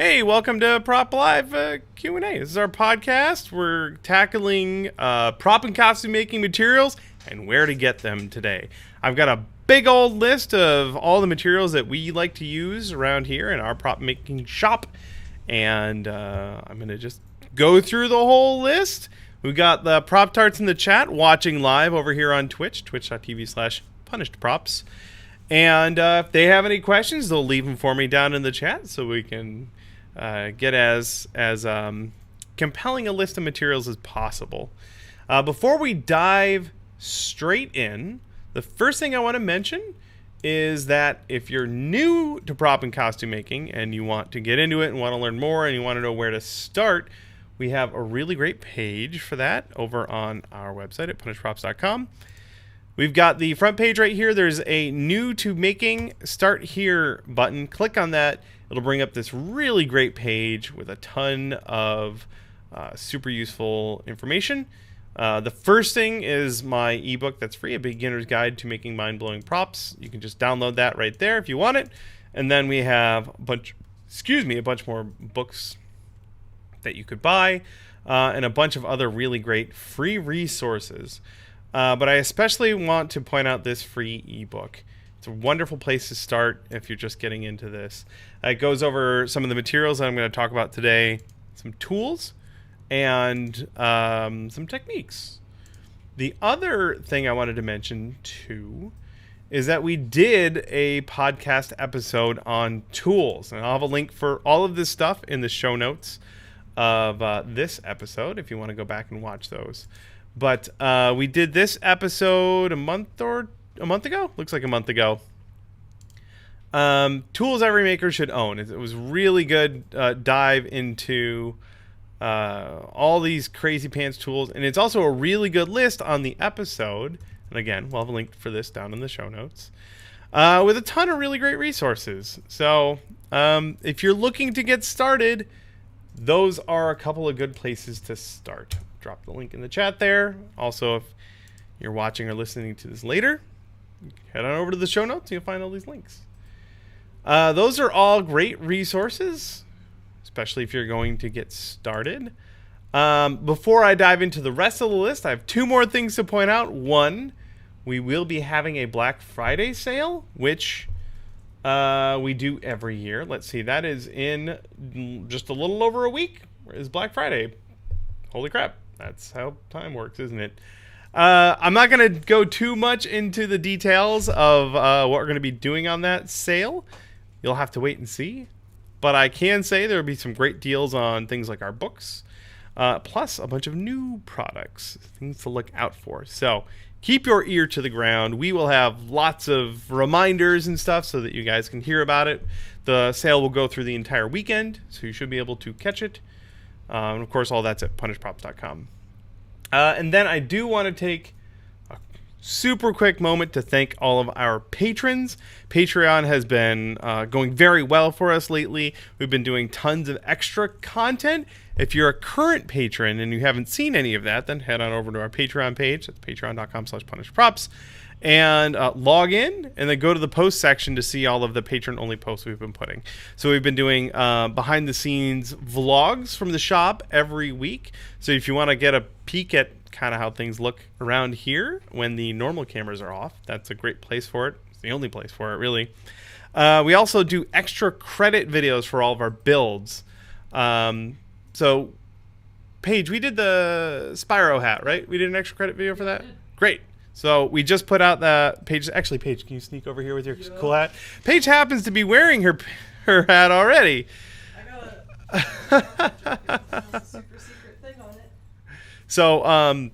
Hey, welcome to Prop Live Q&A. This is our podcast. We're tackling prop and costume making materials and where to get them today. I've got a big old list of all the materials that we like to use around here in our prop making shop. And I'm going to just go through the whole list. We've got the Prop Tarts in the chat watching live over here on Twitch, twitch.tv/punishedprops. And if they have any questions, they'll leave them for me down in the chat so we can get as compelling a list of materials as possible. Before we dive straight in, the first thing I want to mention is that if you're new to prop and costume making and you want to get into it and want to learn more and you want to know where to start, we have a really great page for that over on our website at punishedprops.com. We've got the front page right here. There's a new to making start here button. Click on that. It'll bring up this really great page with a ton of super useful information. The first thing is my ebook that's free, A Beginner's Guide to Making Mind-Blowing Props. You can just download that right there if you want it. And then we have a bunch more books that you could buy and a bunch of other really great free resources. But I especially want to point out this free ebook. It's a wonderful place to start if you're just getting into this. It goes over some of the materials that I'm going to talk about today, some tools, and some techniques. The other thing I wanted to mention, too, is that we did a podcast episode on tools. And I'll have a link for all of this stuff in the show notes of this episode if you want to go back and watch those. But we did this episode a month ago. Looks like a month ago. Tools every maker should own. It was really good dive into all these crazy pants tools. And it's also a really good list on the episode. And again, we'll have a link for this down in the show notes. With a ton of really great resources. So if you're looking to get started, those are a couple of good places to start. Drop the link in the chat there. Also, if you're watching or listening to this later, head on over to the show notes. You'll find all these links. Those are all great resources, especially if you're going to get started. Before I dive into the rest of the list, I have two more things to point out. One, we will be having a Black Friday sale, which we do every year. Let's see, that is in just a little over a week is Black Friday. Holy crap. That's how time works, isn't it? I'm not going to go too much into the details of what we're going to be doing on that sale. You'll have to wait and see. But I can say there will be some great deals on things like our books, plus a bunch of new products, things to look out for. So keep your ear to the ground. We will have lots of reminders and stuff so that you guys can hear about it. The sale will go through the entire weekend, so you should be able to catch it. And of course, all that's at punishedprops.com. And then I do want to take a super quick moment to thank all of our patrons. Patreon has been going very well for us lately. We've been doing tons of extra content. If you're a current patron and you haven't seen any of that, then head on over to our Patreon page. That's patreon.com/punishedprops. And log in and then go to the post section to see all of the patron-only posts we've been putting. So we've been doing behind-the-scenes vlogs from the shop every week. So if you want to get a peek at kind of how things look around here when the normal cameras are off, that's a great place for it. It's the only place for it, really. We also do extra credit videos for all of our builds. So, Paige, we did the Spyro hat, right? We did an extra credit video for that? Great. So we just put out the Paige. Actually, Paige, can you sneak over here with your cool hat? Paige happens to be wearing her hat already. I got a super secret thing on it. So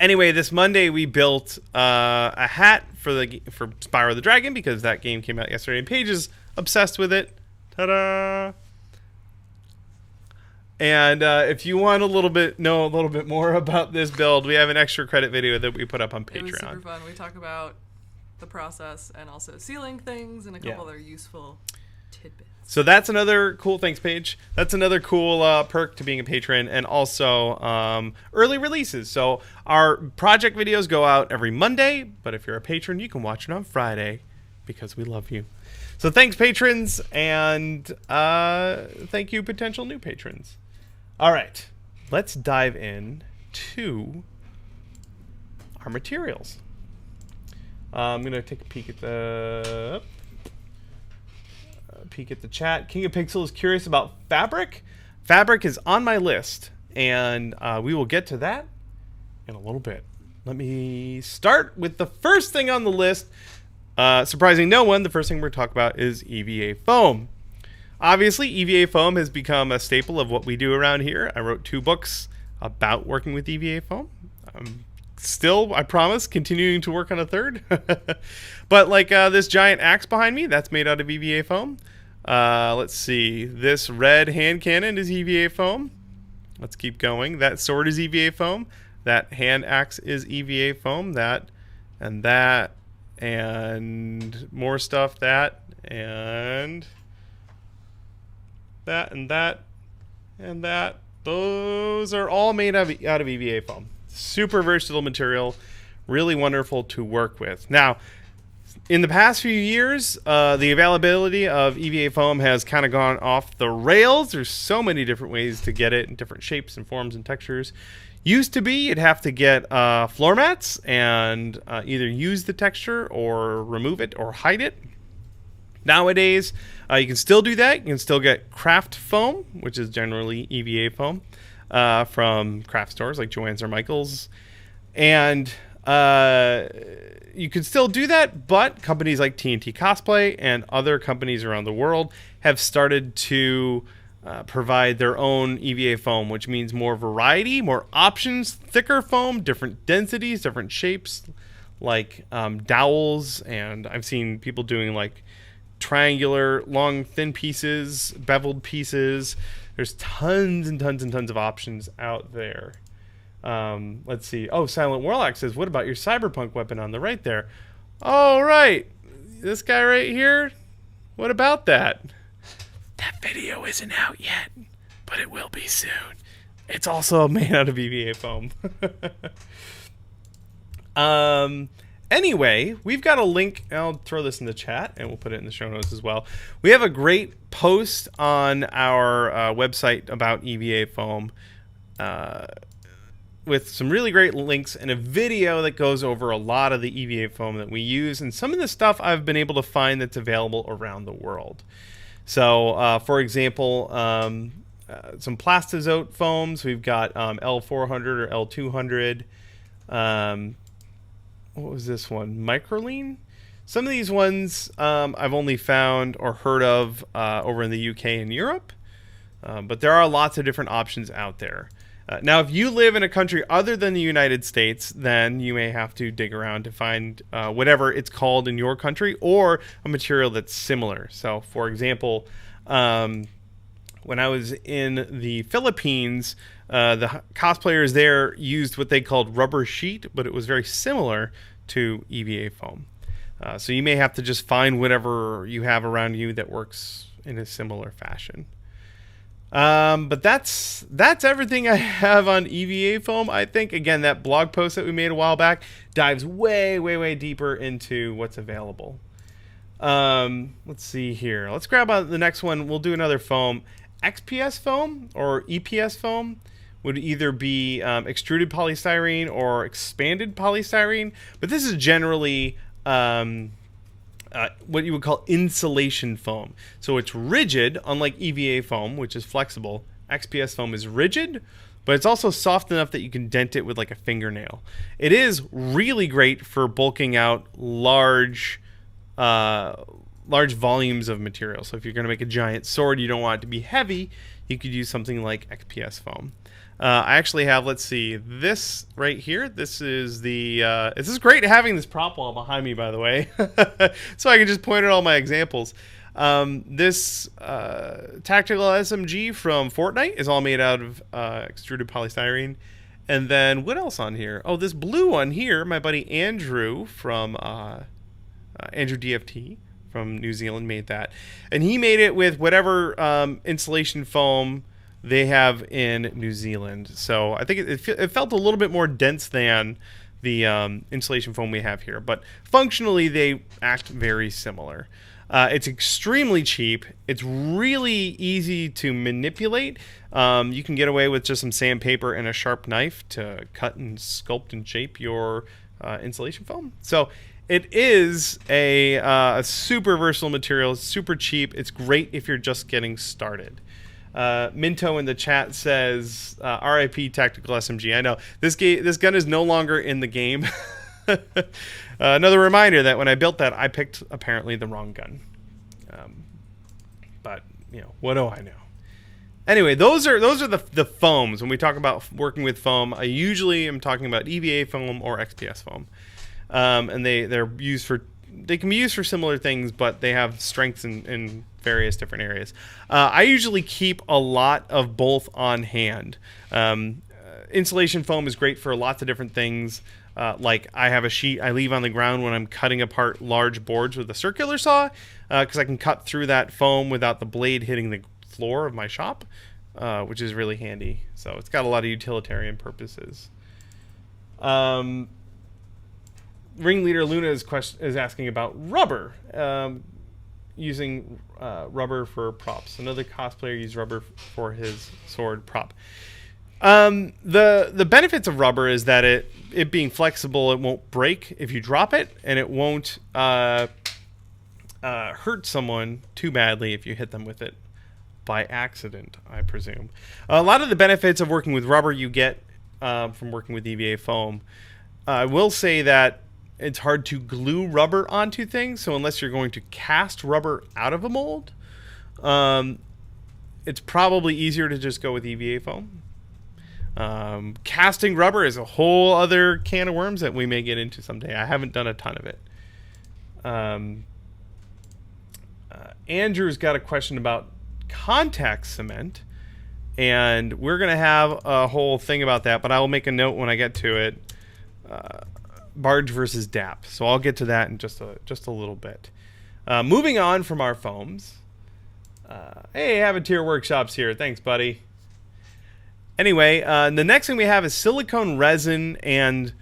anyway, this Monday we built a hat for Spyro the Dragon because that game came out yesterday and Paige is obsessed with it. Ta-da! And if you want know a little bit more about this build, we have an extra credit video that we put up on Patreon. It was super fun. We talk about the process and also sealing things and a couple other useful tidbits. So that's another cool, thanks Paige. That's another cool perk to being a patron, and also early releases. So our project videos go out every Monday, but if you're a patron, you can watch it on Friday. because we love you. So thanks, patrons, and thank you, potential new patrons. All right, let's dive in to our materials. I'm gonna take a peek at the chat. King of Pixel is curious about fabric. Fabric is on my list, and we will get to that in a little bit. Let me start with the first thing on the list. Surprising no one, the first thing we're going to talk about is EVA foam. Obviously, EVA foam has become a staple of what we do around here. I wrote 2 books about working with EVA foam. I'm still, I promise, continuing to work on a 3rd. But like this giant axe behind me, that's made out of EVA foam. Let's see. This red hand cannon is EVA foam. Let's keep going. That sword is EVA foam. That hand axe is EVA foam. That and that and more stuff. That and that and that and that. Those are all made out of EVA foam. Super versatile material. Really wonderful to work with. Now, in the past few years, the availability of EVA foam has kind of gone off the rails. There's so many different ways to get it in different shapes and forms and textures. Used to be you'd have to get floor mats and either use the texture or remove it or hide it. Nowadays, you can still do that. You can still get craft foam, which is generally EVA foam, from craft stores like Joann's or Michael's. And you can still do that, but companies like TNT Cosplay and other companies around the world have started to provide their own EVA foam, which means more variety, more options, thicker foam, different densities, different shapes, like dowels. And I've seen people doing like triangular, long, thin pieces, beveled pieces. There's tons and tons and tons of options out there. Let's see. Oh, Silent Warlock says, what about your cyberpunk weapon on the right there? Oh, right. This guy right here? What about that? That video isn't out yet, but it will be soon. It's also made out of EVA foam. Anyway, we've got a link. I'll throw this in the chat, and we'll put it in the show notes as well. We have a great post on our website about EVA foam with some really great links and a video that goes over a lot of the EVA foam that we use and some of the stuff I've been able to find that's available around the world. So, for example, some Plastizote foams. We've got L400 or L200. What was this one? Microline? Some of these ones I've only found or heard of over in the UK and Europe. But there are lots of different options out there. Now, if you live in a country other than the United States, then you may have to dig around to find whatever it's called in your country or a material that's similar. So, for example, when I was in the Philippines, the cosplayers there used what they called rubber sheet, but it was very similar to EVA foam. So you may have to just find whatever you have around you that works in a similar fashion. But that's everything I have on EVA foam. I think, again, that blog post that we made a while back dives way, way, way deeper into what's available. Let's see here. Let's grab the next one. We'll do another foam. XPS foam or EPS foam would either be extruded polystyrene or expanded polystyrene, but this is generally what you would call insulation foam. So it's rigid, unlike EVA foam, which is flexible. XPS foam is rigid, but it's also soft enough that you can dent it with like a fingernail. It is really great for bulking out large volumes of material. So if you're going to make a giant sword, you don't want it to be heavy, you could use something like XPS foam. I actually have, let's see, this right here. This is this is great having this prop wall behind me, by the way, so I can just point at all my examples. This tactical SMG from Fortnite is all made out of extruded polystyrene. And then what else on here? Oh, this blue one here, my buddy Andrew from Andrew DFT from New Zealand made that. And he made it with whatever insulation foam they have in New Zealand. So I think it felt a little bit more dense than the insulation foam we have here, but functionally they act very similar. It's extremely cheap. It's really easy to manipulate. You can get away with just some sandpaper and a sharp knife to cut and sculpt and shape your insulation foam. So it is a super versatile material. It's super cheap. It's great if you're just getting started. Minto in the chat says, "R.I.P. Tactical SMG." I know this gun is no longer in the game. Another reminder that when I built that, I picked apparently the wrong gun. But what do I know? Anyway, those are the foams. When we talk about working with foam, I usually am talking about EVA foam or XPS foam, and they can be used for similar things, but they have strengths in various different areas. I usually keep a lot of both on hand. Insulation foam is great for lots of different things. Like I have a sheet I leave on the ground when I'm cutting apart large boards with a circular saw, because I can cut through that foam without the blade hitting the floor of my shop, which is really handy. So it's got a lot of utilitarian purposes. Ringleader Luna is asking about rubber, using rubber for props. Another cosplayer used rubber for his sword prop. The benefits of rubber is that it being flexible, it won't break if you drop it, and it won't hurt someone too badly if you hit them with it by accident, I presume. A lot of the benefits of working with rubber you get from working with EVA foam. I will say that it's hard to glue rubber onto things, so unless you're going to cast rubber out of a mold, it's probably easier to just go with EVA foam. Casting rubber is a whole other can of worms that we may get into someday. I haven't done a ton of it. Andrew's got a question about contact cement, and we're going to have a whole thing about that, but I will make a note when I get to it. Barge versus DAP. So I'll get to that in just a little bit. Moving on from our foams. Hey, Avateer Workshops here. Thanks, buddy. Anyway, the next thing we have is silicone resin and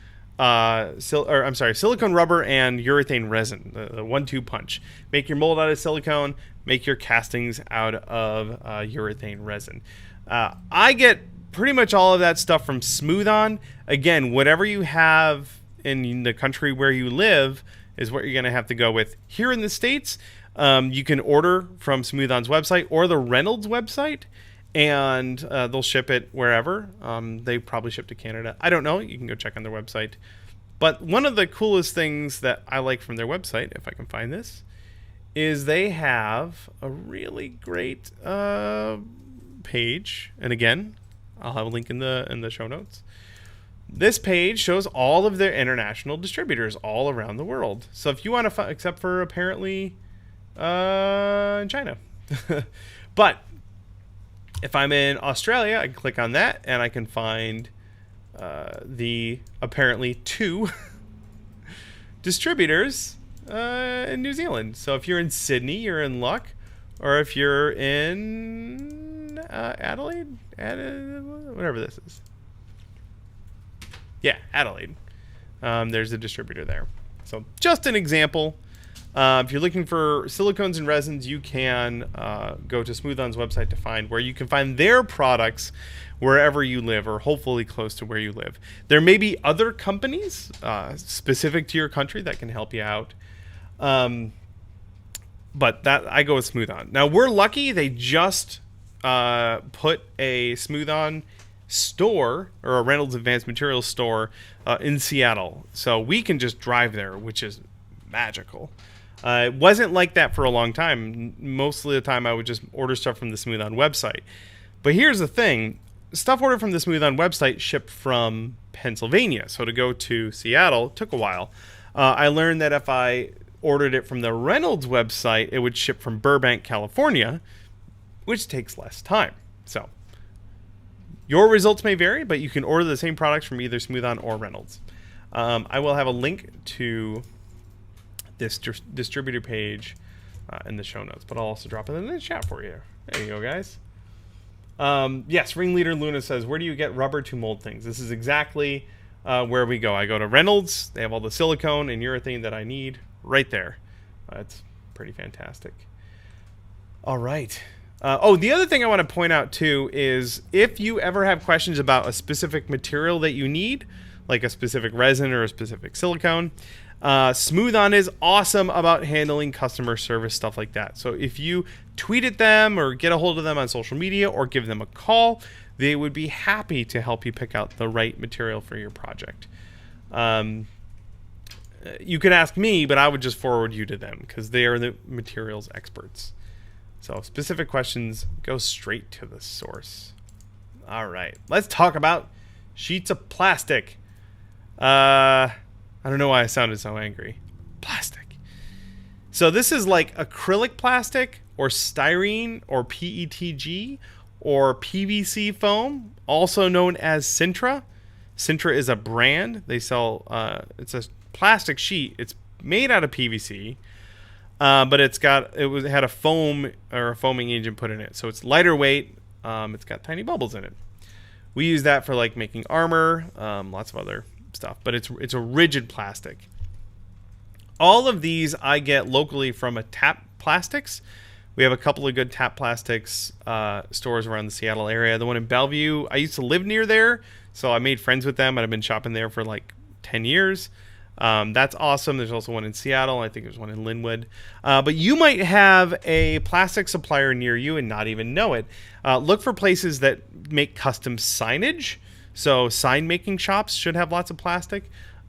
silicone rubber and urethane resin, the 1-2 punch. Make your mold out of silicone, make your castings out of urethane resin. I get pretty much all of that stuff from Smooth On. Again, whatever you have in the country where you live is what you're going to have to go with. Here in the States, you can order from Smooth On's website or the Reynolds website, and they'll ship it wherever. They probably ship to Canada. I don't know. You can go check on their website. But one of the coolest things that I like from their website, if I can find this, is they have a really great page. And again, I'll have a link in the show notes. This page shows all of their international distributors all around the world. So if you want to except for apparently in China. But if I'm in Australia, I can click on that and I can find the apparently 2 distributors in New Zealand. So if you're in Sydney, you're in luck. Or if you're in Adelaide, whatever this is. Yeah, Adelaide. There's a distributor there. So just an example. If you're looking for silicones and resins, you can go to Smooth On's website to find where you can find their products wherever you live, or hopefully close to where you live. There may be other companies specific to your country that can help you out. But that I go with Smooth On. Now, we're lucky they just put a Smooth On store, or a Reynolds Advanced Materials store in Seattle. So we can just drive there, which is magical. It wasn't like that for a long time. Most of the time I would just order stuff from the Smooth On website. But here's the thing. Stuff ordered from the Smooth On website shipped from Pennsylvania. So to go to Seattle took a while. I learned that if I ordered it from the Reynolds website, it would ship from Burbank, California, which takes less time. So your results may vary, but you can order the same products from either Smooth On or Reynolds. I will have a link to this distributor page in the show notes, but I'll also drop it in the chat for you. There you go, guys. Yes, Ringleader Luna says, where do you get rubber to mold things? This is exactly where we go. I go to Reynolds. They have all the silicone and urethane that I need right there. It's pretty fantastic. All right. The other thing I want to point out too is if you ever have questions about a specific material that you need, like a specific resin or a specific silicone, Smooth On is awesome about handling customer service stuff like that. So if you tweet at them or get a hold of them on social media or give them a call, they would be happy to help you pick out the right material for your project. You could ask me, but I would just forward you to them because they are the materials experts. So specific questions, go straight to the source. All right, let's talk about sheets of plastic. I don't know why I sounded so angry. Plastic. So this is like acrylic plastic or styrene or PETG or PVC foam, also known as Sintra. Sintra is a brand. They sell, it's a plastic sheet. It's made out of PVC. But it had a foam or a foaming agent put in it, so it's lighter weight. It's got tiny bubbles in it. We use that for like making armor, lots of other stuff. But it's a rigid plastic. All of these I get locally from a Tap Plastics. We have a couple of good Tap Plastics stores around the Seattle area. The one in Bellevue, I used to live near there, so I made friends with them, and I've been shopping there for like 10 years. That's awesome. There's also one in Seattle. I think there's one in Linwood. But you might have a plastic supplier near you and not even know it. Look for places that make custom signage. So sign making shops should have lots of plastic.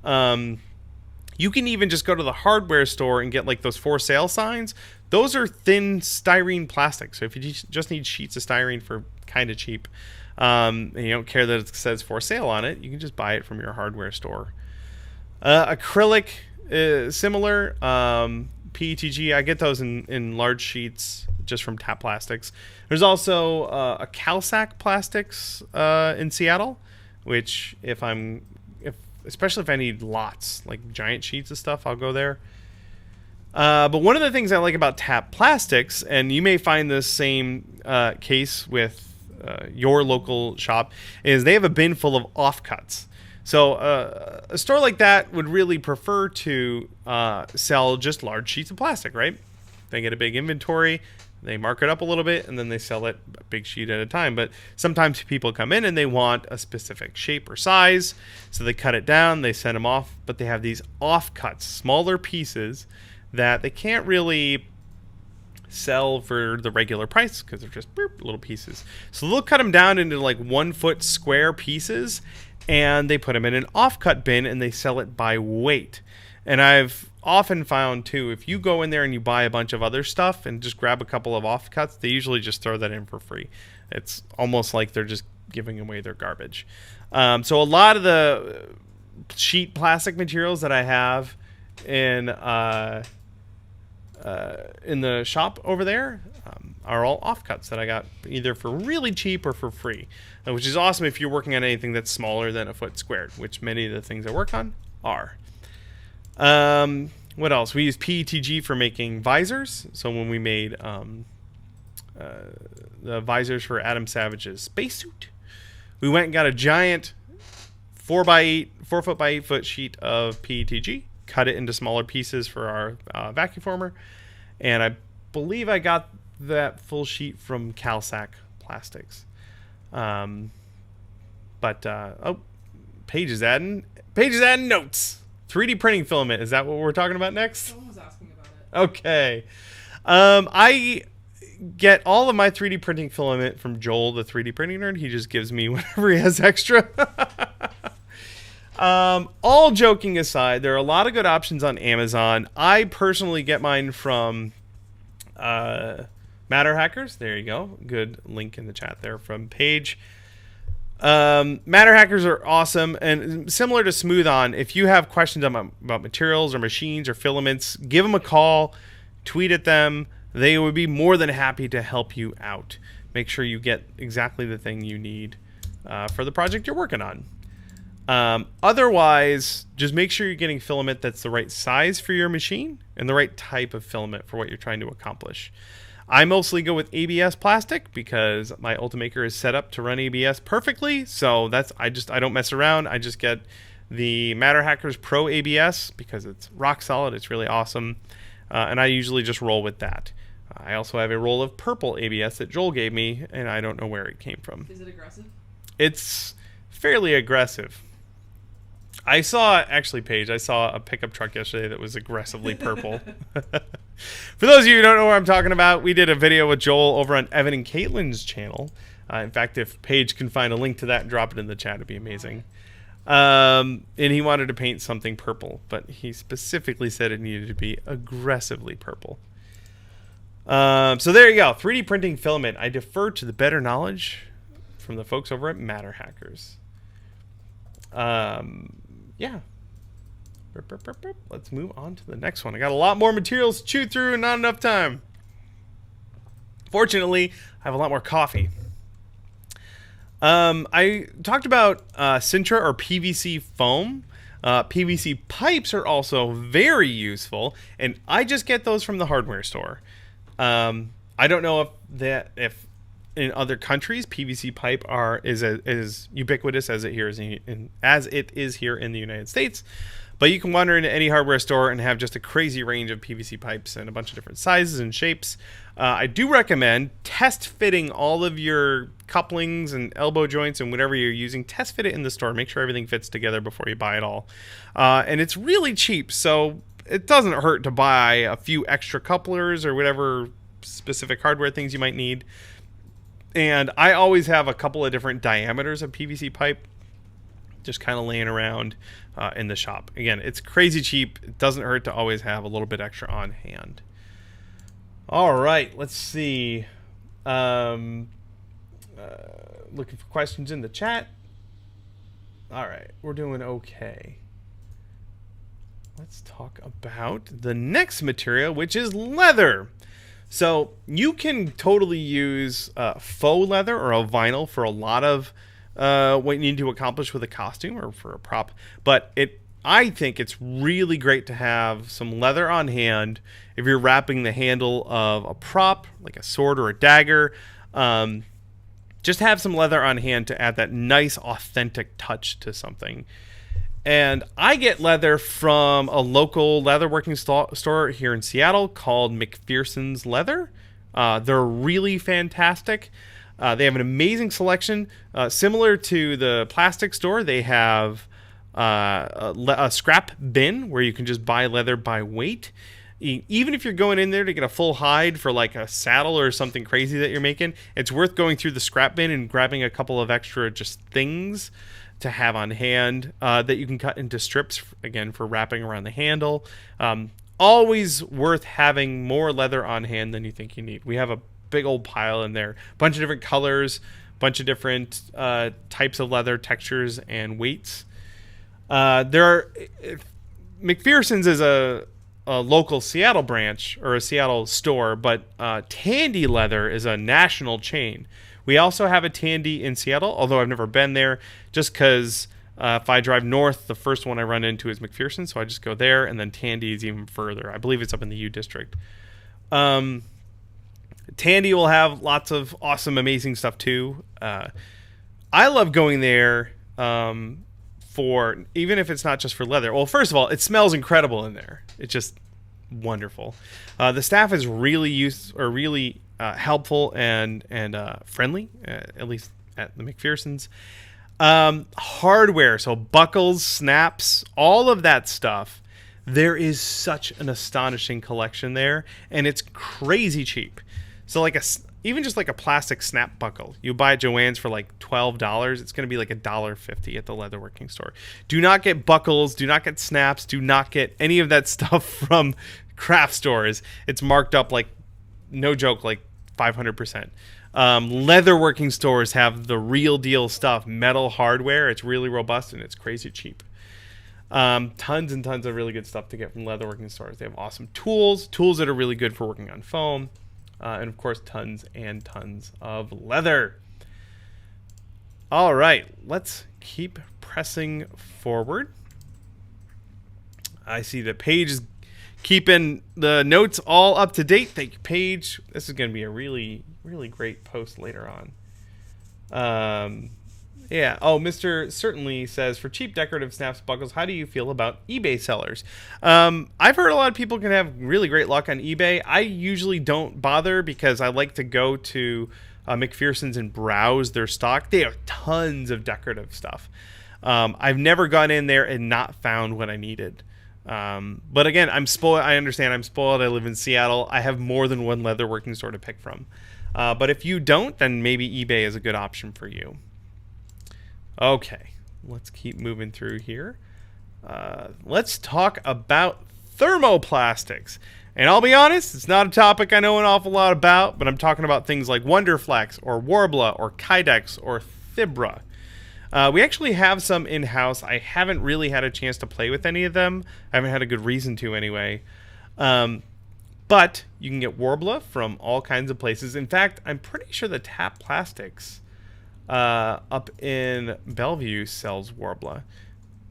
You can even just go to the hardware store and get like those for sale signs. Those are thin styrene plastic. So if you just need sheets of styrene for kind of cheap, and you don't care that it says for sale on it, you can just buy it from your hardware store. Acrylic is similar. PETG, I get those in large sheets just from Tap Plastics. There's also a Calsac Plastics in Seattle, which especially if I need lots, like giant sheets of stuff, I'll go there. But one of the things I like about Tap Plastics, and you may find this same case with your local shop, is they have a bin full of offcuts. So a store like that would really prefer to sell just large sheets of plastic, right? They get a big inventory, they mark it up a little bit, and then they sell it a big sheet at a time. But sometimes people come in and they want a specific shape or size, so they cut it down, they send them off, but they have these offcuts, smaller pieces that they can't really sell for the regular price because they're just little pieces. So they'll cut them down into like 1 foot square pieces, and they put them in an offcut bin and they sell it by weight. And I've often found too, if you go in there and you buy a bunch of other stuff and just grab a couple of offcuts, they usually just throw that in for free. It's almost like they're just giving away their garbage. So a lot of the sheet plastic materials that I have in the shop over there are all offcuts that I got either for really cheap or for free, which is awesome if you're working on anything that's smaller than a foot squared, which many of the things I work on are. What else? We use PETG for making visors. So when we made the visors for Adam Savage's spacesuit, we went and got a giant 4 foot by 8 foot sheet of PETG, cut it into smaller pieces for our vacuum former, and I believe I got that full sheet from Calsac Plastics. Paige is adding notes. 3D printing filament. Is that what we're talking about next? Someone was asking about it. Okay. I get all of my 3D printing filament from Joel, the 3D printing nerd. He just gives me whatever he has extra. All joking aside, there are a lot of good options on Amazon. I personally get mine from Matter Hackers. There you go. Good link in the chat there from Paige. Matter Hackers are awesome, and similar to Smooth On, if you have questions about materials or machines or filaments, give them a call, tweet at them. They would be more than happy to help you out. Make sure you get exactly the thing you need for the project you're working on. Otherwise, just make sure you're getting filament that's the right size for your machine and the right type of filament for what you're trying to accomplish. I mostly go with ABS plastic because my Ultimaker is set up to run ABS perfectly. So I don't mess around. I just get the Matter Hackers Pro ABS because it's rock solid. It's really awesome. And I usually just roll with that. I also have a roll of purple ABS that Joel gave me, and I don't know where it came from. Is it aggressive? It's fairly aggressive. I saw a pickup truck yesterday that was aggressively purple. For those of you who don't know what I'm talking about, we did a video with Joel over on Evan and Caitlin's channel. In fact, if Paige can find a link to that and drop it in the chat, it'd be amazing. And he wanted to paint something purple, but he specifically said it needed to be aggressively purple. So there you go. 3D printing filament. I defer to the better knowledge from the folks over at Matter Hackers. Yeah. Let's move on to the next one. I got a lot more materials to chew through and not enough time. Fortunately, I have a lot more coffee. I talked about Sintra or PVC foam. PVC pipes are also very useful, and I just get those from the hardware store. I don't know if in other countries PVC pipe is as ubiquitous as it is here in the United States. But you can wander into any hardware store and have just a crazy range of PVC pipes and a bunch of different sizes and shapes. I do recommend test fitting all of your couplings and elbow joints and whatever you're using. Test fit it in the store. Make sure everything fits together before you buy it all. And it's really cheap, so it doesn't hurt to buy a few extra couplers or whatever specific hardware things you might need. And I always have a couple of different diameters of PVC pipe just kind of laying around in the shop. Again, it's crazy cheap. It doesn't hurt to always have a little bit extra on hand. All right, let's see. Looking for questions in the chat. All right, we're doing okay. Let's talk about the next material, which is leather. So you can totally use faux leather or a vinyl for a lot of what you need to accomplish with a costume or for a prop. But I think it's really great to have some leather on hand if you're wrapping the handle of a prop, like a sword or a dagger. Just have some leather on hand to add that nice, authentic touch to something. And I get leather from a local leatherworking store here in Seattle called McPherson's Leather. They're really fantastic. They have an amazing selection. Similar to the plastic store, they have a scrap bin where you can just buy leather by weight. Even if you're going in there to get a full hide for like a saddle or something crazy that you're making, it's worth going through the scrap bin and grabbing a couple of extra just things to have on hand that you can cut into strips, again, for wrapping around the handle. Always worth having more leather on hand than you think you need. We have a big old pile in there. Bunch of different colors, bunch of different types of leather, textures, and weights. McPherson's is a local Seattle branch or a Seattle store, but Tandy Leather is a national chain. We also have a Tandy in Seattle, although I've never been there, just because if I drive north, the first one I run into is McPherson, so I just go there, and then Tandy is even further. I believe it's up in the U District. Tandy will have lots of awesome, amazing stuff, too. I love going there for, even if it's not just for leather. Well, first of all, it smells incredible in there. It's just wonderful. The staff is really helpful and friendly, at least at the McPherson's. Hardware, so buckles, snaps, all of that stuff. There is such an astonishing collection there, and it's crazy cheap. So even just like a plastic snap buckle, you buy at Joann's for like $12. It's going to be like $1.50 at the leatherworking store. Do not get buckles. Do not get snaps. Do not get any of that stuff from craft stores. It's marked up like, no joke, like 500%. Leatherworking stores have the real deal stuff, metal hardware. It's really robust and it's crazy cheap. Tons and tons of really good stuff to get from leatherworking stores. They have awesome tools that are really good for working on foam. And of course, tons and tons of leather. All right, let's keep pressing forward. I see that Paige is keeping the notes all up to date. Thank you, Paige. This is going to be a really, really great post later on. Yeah. Oh, Mr. Certainly says, for cheap decorative snaps buckles, how do you feel about eBay sellers? I've heard a lot of people can have really great luck on eBay. I usually don't bother because I like to go to McPherson's and browse their stock. They have tons of decorative stuff. I've never gone in there and not found what I needed. But again, I'm spoiled. I understand I'm spoiled. I live in Seattle. I have more than one leatherworking store to pick from. But if you don't, then maybe eBay is a good option for you. Okay, let's keep moving through here. Let's talk about thermoplastics. And I'll be honest, it's not a topic I know an awful lot about, but I'm talking about things like Wonderflex or Worbla or Kydex or Thibra. We actually have some in-house. I haven't really had a chance to play with any of them. I haven't had a good reason to anyway. But you can get Worbla from all kinds of places. In fact, I'm pretty sure the Tap Plastics up in Bellevue sells Worbla.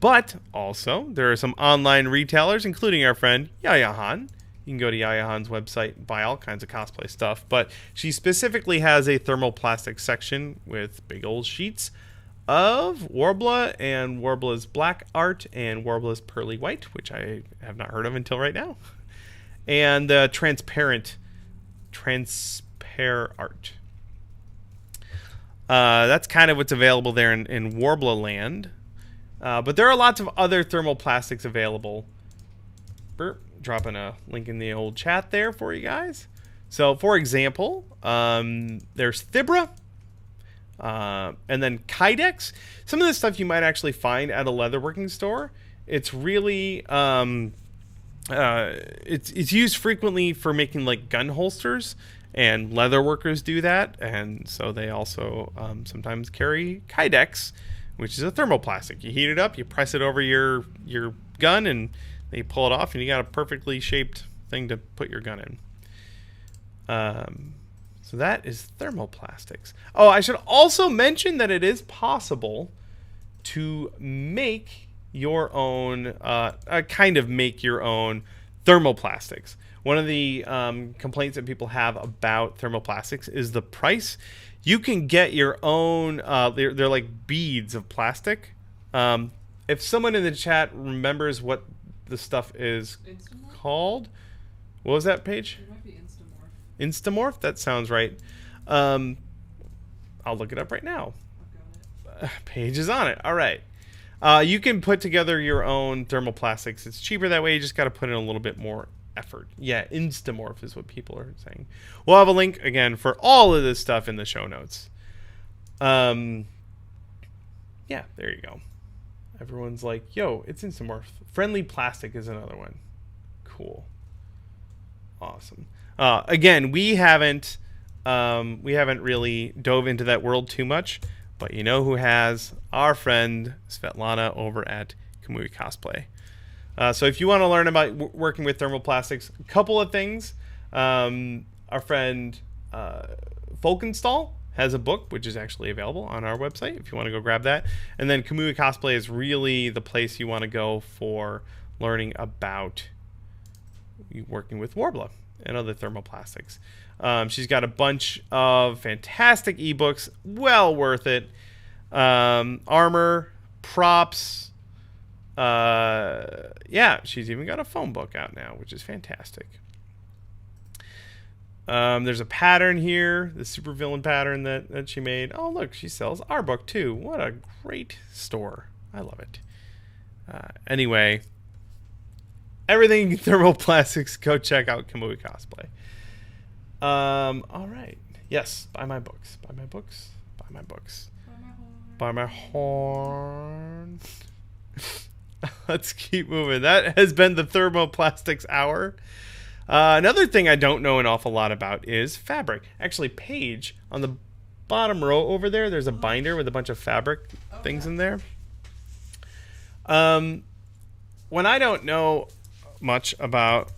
But also, there are some online retailers, including our friend Yaya Han. You can go to Yaya Han's website and buy all kinds of cosplay stuff. But she specifically has a thermoplastic section with big old sheets of Worbla and Worbla's black art and Worbla's pearly white, which I have not heard of until right now. And transparent art. That's kind of what's available there in Worbla land. But there are lots of other thermoplastics available. Dropping a link in the old chat there for you guys. So, for example, there's Thibra. And then Kydex. Some of this stuff you might actually find at a leatherworking store. It's really... it's used frequently for making like gun holsters. And leather workers do that, and so they also sometimes carry Kydex, which is a thermoplastic. You heat it up, you press it over your gun, and they pull it off, and you got a perfectly shaped thing to put your gun in. So that is thermoplastics. Oh, I should also mention that it is possible to make your own, kind of make your own thermoplastics. One of the complaints that people have about thermoplastics is the price. You can get your own, they're like beads of plastic. If someone in the chat remembers what the stuff is called, what was that page? It might be Instamorph. Instamorph? That sounds right. I'll look it up right now. I've got it. Page is on it. All right. You can put together your own thermoplastics. It's cheaper that way. You just got to put in a little bit more effort. Yeah, Instamorph is what people are saying. We'll have a link again for all of this stuff in the show notes. Yeah, there you go. Everyone's like, yo, it's Instamorph. Friendly Plastic is another one. Cool. Awesome. Again, we haven't really dove into that world too much, but you know who has? Our friend Svetlana over at Camus Cosplay. So if you want to learn about working with thermoplastics, a couple of things. Our friend Folkenstall has a book, which is actually available on our website if you want to go grab that. And then Camus Cosplay is really the place you want to go for learning about working with Worbla and other thermoplastics. She's got a bunch of fantastic ebooks, well worth it. Armor, props. Yeah, she's even got a foam book out now, which is fantastic. There's a pattern here, the supervillain pattern that she made. Oh, look, she sells our book too. What a great store. I love it. Anyway, everything thermoplastics, go check out Camus Cosplay. All right. Yes, buy my books. Buy my books. Buy my books. Buy my horn. Let's keep moving. That has been the Thermoplastics Hour. Another thing I don't know an awful lot about is fabric. Actually, Paige, on the bottom row over there, there's a binder with a bunch of fabric things in there. When I don't know much about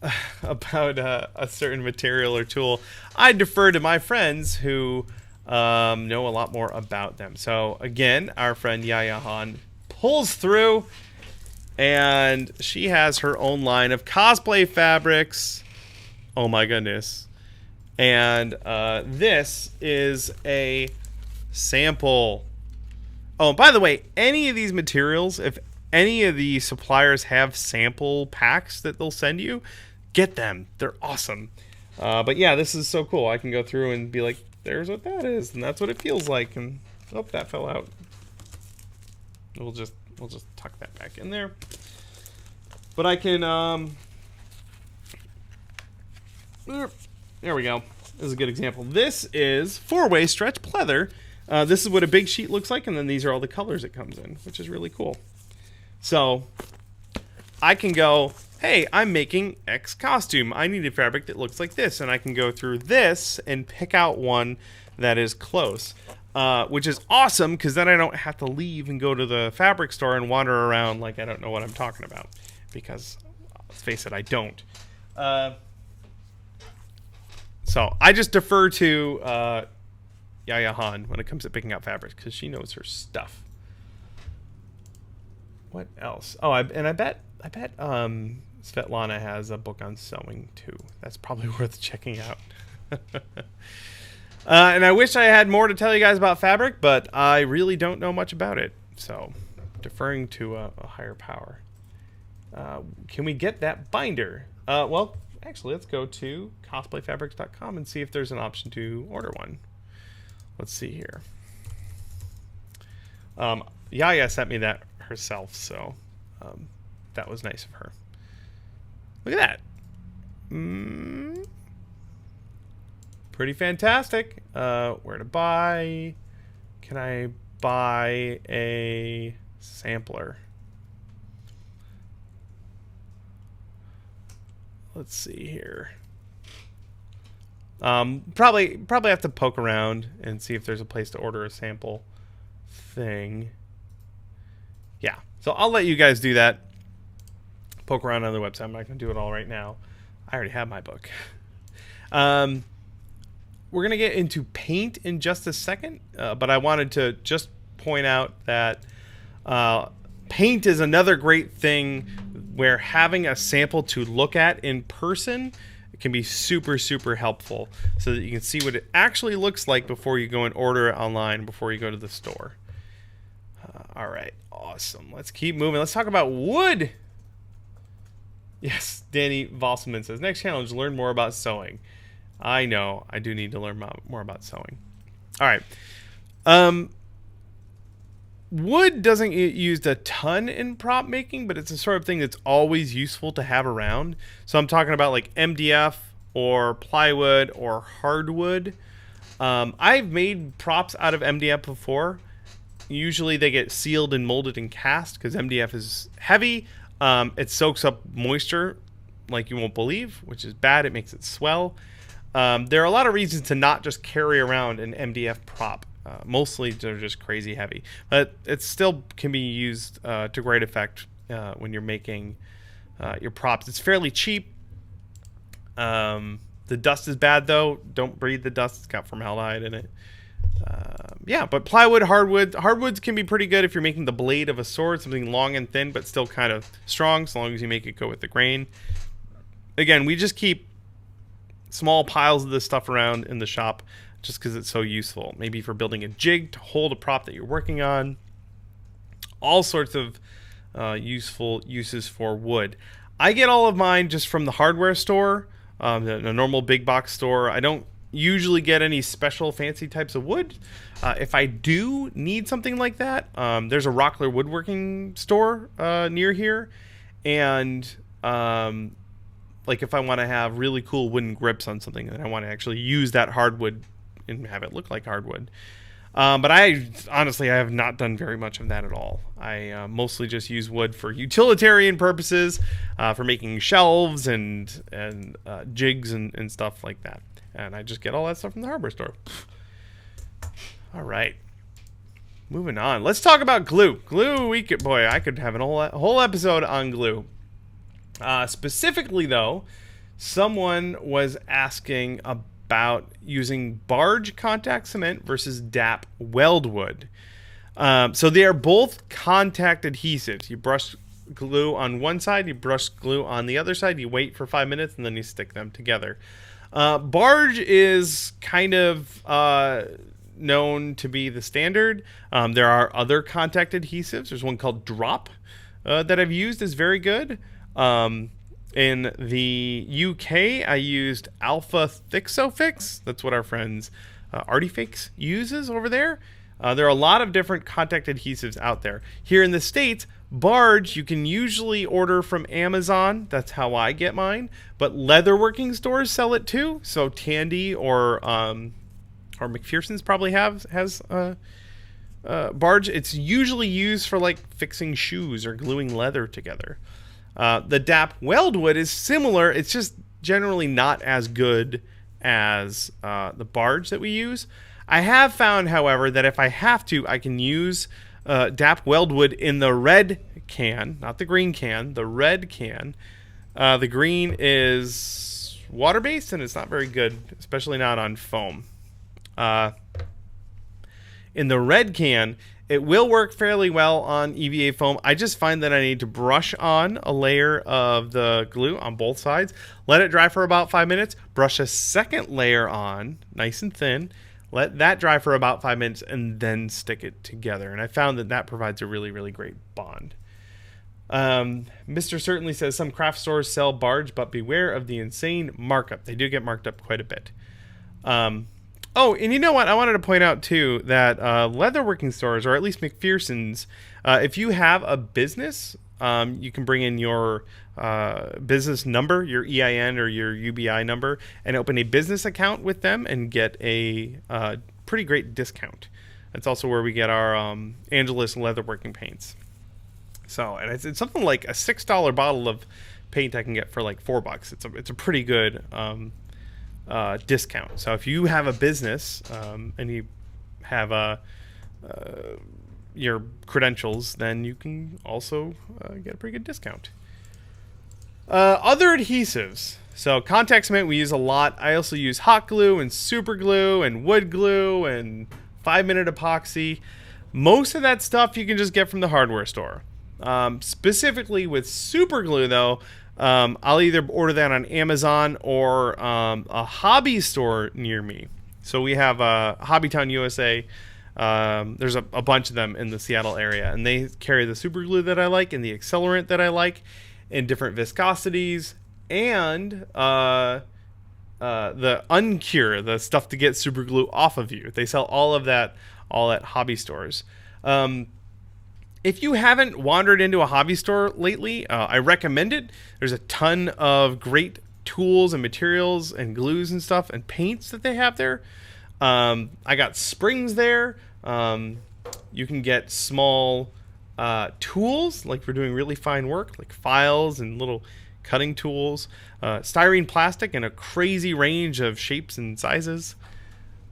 a certain material or tool, I defer to my friends who know a lot more about them. So again, our friend Yaya Han pulls through, and she has her own line of cosplay fabrics. Oh my goodness. And this is a sample Oh, by the way, any of these materials, if any of the suppliers have sample packs that they'll send you, get them. They're awesome. But yeah, this is so cool. I can go through and be like, there's what that is, and that's what it feels like. And oh, that fell out. We'll just tuck that back in there. But I can there we go. This is a good example. This is 4-way stretch pleather. This is what a big sheet looks like, and then these are all the colors it comes in, which is really cool. So I can go, hey, I'm making X costume. I need a fabric that looks like this, and I can go through this and pick out one that is close, which is awesome because then I don't have to leave and go to the fabric store and wander around like I don't know what I'm talking about, because let's face it, I don't. So I just defer to Yaya Han when it comes to picking out fabrics because she knows her stuff. What else? Oh, I bet Svetlana has a book on sewing too. That's probably worth checking out. And I wish I had more to tell you guys about fabric, but I really don't know much about it. So deferring to a higher power. Can we get that binder? Well, actually, let's go to cosplayfabrics.com and see if there's an option to order one. Let's see here. Yaya sent me that herself, so that was nice of her. Look at that. Pretty fantastic. Where to buy? Can I buy a sampler? Let's see here. Probably have to poke around and see if there's a place to order a sample thing. Yeah, so I'll let you guys do that. Poke around on the website. I'm not going to do it all right now. I already have my book. We're going to get into paint in just a second, but I wanted to just point out that paint is another great thing where having a sample to look at in person can be super, super helpful so that you can see what it actually looks like before you go and order it online, before you go to the store. All right, awesome. Let's keep moving. Let's talk about wood. Yes, Danny Vosselman says, next challenge, learn more about sewing. I know, I do need to learn more about sewing. All right. Wood doesn't get used a ton in prop making, but it's the sort of thing that's always useful to have around. So I'm talking about like MDF or plywood or hardwood. I've made props out of MDF before. Usually they get sealed and molded and cast because MDF is heavy. It soaks up moisture like you won't believe, which is bad. It makes it swell. There are a lot of reasons to not just carry around an MDF prop. Mostly they're just crazy heavy, but it still can be used to great effect when you're making your props. It's fairly cheap. The dust is bad though. Don't breathe the dust. It's got formaldehyde in it. Yeah, but plywood, hardwoods can be pretty good if you're making the blade of a sword, something long and thin but still kind of strong, so long as you make it go with the grain. Again, we just keep small piles of this stuff around in the shop just because it's so useful. Maybe for building a jig to hold a prop that you're working on. All sorts of useful uses for wood. I get all of mine just from the hardware store, the normal big box store. I don't usually get any special fancy types of wood. If I do need something like that, there's a Rockler woodworking store near here. And like if I want to have really cool wooden grips on something and I want to actually use that hardwood and have it look like hardwood. But I honestly have not done very much of that at all. I mostly just use wood for utilitarian purposes, for making shelves and jigs and stuff like that. And I just get all that stuff from the hardware store. All right, moving on. Let's talk about glue. Glue, boy, I could have a whole episode on glue. Specifically, though, someone was asking about using barge contact cement versus DAP weldwood. So they are both contact adhesives. You brush glue on one side, you brush glue on the other side, you wait for 5 minutes, and then you stick them together. Barge is kind of known to be the standard. There are other contact adhesives. There's one called Drop that I've used, is very good. In the UK, I used Alpha Thixofix. That's what our friends Artifix uses over there. There are a lot of different contact adhesives out there. Here in the States, Barge you can usually order from Amazon. That's how I get mine. But leatherworking stores sell it too. So Tandy or McPherson's probably has Barge. It's usually used for like fixing shoes or gluing leather together. The DAP Weldwood is similar. It's just generally not as good as the Barge that we use. I have found, however, that if I have to, I can use DAP Weldwood in the red can, not the green can, the red can. The green is water-based, and it's not very good, especially not on foam. In the red can, it will work fairly well on EVA foam. I just find that I need to brush on a layer of the glue on both sides, let it dry for about 5 minutes, brush a second layer on, nice and thin, let that dry for about 5 minutes, and then stick it together. And I found that that provides a really, really great bond. Mr. Certainly says some craft stores sell Barge, but beware of the insane markup. They do get marked up quite a bit. Oh, and you know what? I wanted to point out, too, that leatherworking stores, or at least McPherson's, if you have a business, you can bring in your business number, your EIN or your UBI number, and open a business account with them and get a pretty great discount. That's also where we get our Angelus leatherworking paints. So, and it's something like a $6 bottle of paint I can get for like $4. It's a pretty good discount. So if you have a business and you have your credentials, then you can also get a pretty good discount. Other adhesives. So contact cement we use a lot. I also use hot glue and super glue and wood glue and 5-minute epoxy. Most of that stuff you can just get from the hardware store. Specifically with super glue though, I'll either order that on Amazon or a hobby store near me. So we have Hobbytown USA. There's a bunch of them in the Seattle area, and they carry the super glue that I like and the accelerant that I like in different viscosities, and the uncure, the stuff to get super glue off of you. They sell all of that all at hobby stores. If you haven't wandered into a hobby store lately, I recommend it. There's a ton of great tools and materials and glues and stuff and paints that they have there. I got springs there. You can get small tools, like for doing really fine work, like files and little cutting tools. Styrene plastic in a crazy range of shapes and sizes.